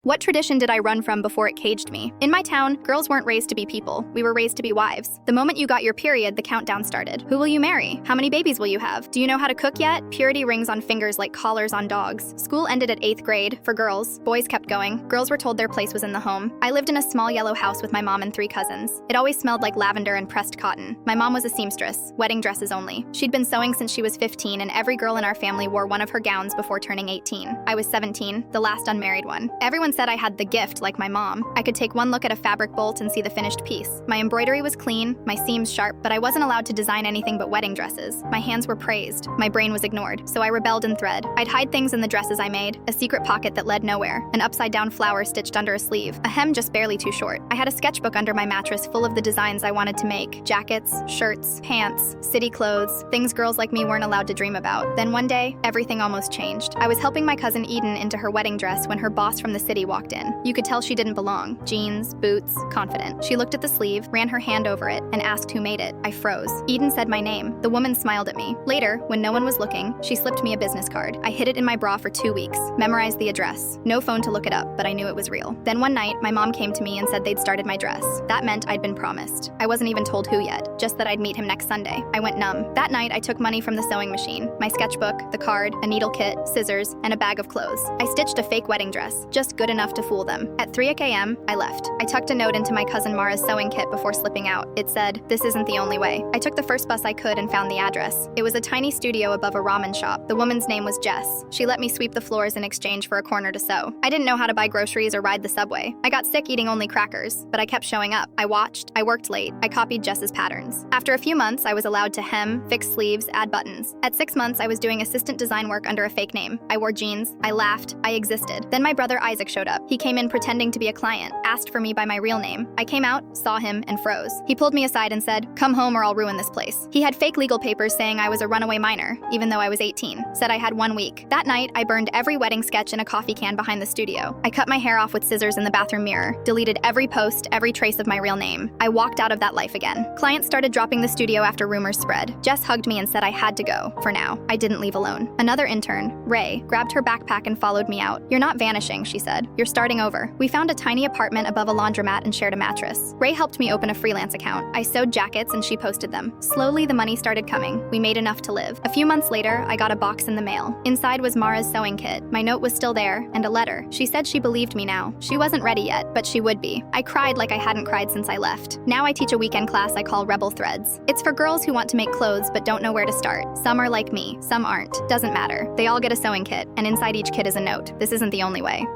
What tradition did I run from before it caged me? In my town, girls weren't raised to be people. We were raised to be wives. The moment you got your period, the countdown started. Who will you marry? How many babies will you have? Do you know how to cook yet? Purity rings on fingers like collars on dogs. School ended at 8th grade, for girls. Boys kept going. Girls were told their place was in the home. I lived in a small yellow house with my mom and 3 cousins. It always smelled like lavender and pressed cotton. My mom was a seamstress, wedding dresses only. She'd been sewing since she was 15, and every girl in our family wore one of her gowns before turning 18. I was 17, the last unmarried one. Everyone said I had the gift, like my mom. I could take one look at a fabric bolt and see the finished piece. My embroidery was clean, my seams sharp, but I wasn't allowed to design anything but wedding dresses. My hands were praised. My brain was ignored, so I rebelled in thread. I'd hide things in the dresses I made, a secret pocket that led nowhere, an upside-down flower stitched under a sleeve, a hem just barely too short. I had a sketchbook under my mattress full of the designs I wanted to make: jackets, shirts, pants, city clothes, things girls like me weren't allowed to dream about. Then one day, everything almost changed. I was helping my cousin Eden into her wedding dress when her boss from the city walked in. You could tell she didn't belong. Jeans, boots, confident. She looked at the sleeve, ran her hand over it, and asked who made it. I froze. Eden said my name. The woman smiled at me. Later, when no one was looking, she slipped me a business card. I hid it in my bra for 2 weeks, memorized the address. No phone to look it up, but I knew it was real. Then one night, my mom came to me and said they'd started my dress. That meant I'd been promised. I wasn't even told who yet, just that I'd meet him next Sunday. I went numb. That night, I took money from the sewing machine, my sketchbook, the card, a needle kit, scissors, and a bag of clothes. I stitched a fake wedding dress, just good enough to fool them. At 3 a.m., I left. I tucked a note into my cousin Mara's sewing kit before slipping out. It said, "This isn't the only way." I took the first bus I could and found the address. It was a tiny studio above a ramen shop. The woman's name was Jess. She let me sweep the floors in exchange for a corner to sew. I didn't know how to buy groceries or ride the subway. I got sick eating only crackers, but I kept showing up. I watched, I worked late, I copied Jess's patterns. After a few months, I was allowed to hem, fix sleeves, add buttons. At 6 months, I was doing assistant design work under a fake name. I wore jeans, I laughed, I existed. Then my brother Isaac showed up. He came in pretending to be a client, asked for me by my real name. I came out, saw him, and froze. He pulled me aside and said, "Come home or I'll ruin this place." He had fake legal papers saying I was a runaway minor, even though I was 18. Said I had 1 week. That night, I burned every wedding sketch in a coffee can behind the studio. I cut my hair off with scissors in the bathroom mirror, deleted every post, every trace of my real name. I walked out of that life again. Clients started dropping the studio after rumors spread. Jess hugged me and said I had to go, for now. I didn't leave alone. Another intern, Ray, grabbed her backpack and followed me out. "You're not vanishing," she said. "You're starting over." We found a tiny apartment above a laundromat and shared a mattress. Ray helped me open a freelance account. I sewed jackets and she posted them. Slowly, the money started coming. We made enough to live. A few months later, I got a box in the mail. Inside was Mara's sewing kit. My note was still there, and a letter. She said she believed me now. She wasn't ready yet, but she would be. I cried like I hadn't cried since I left. Now I teach a weekend class I call Rebel Threads. It's for girls who want to make clothes but don't know where to start. Some are like me, some aren't. Doesn't matter. They all get a sewing kit, and inside each kit is a note. This isn't the only way.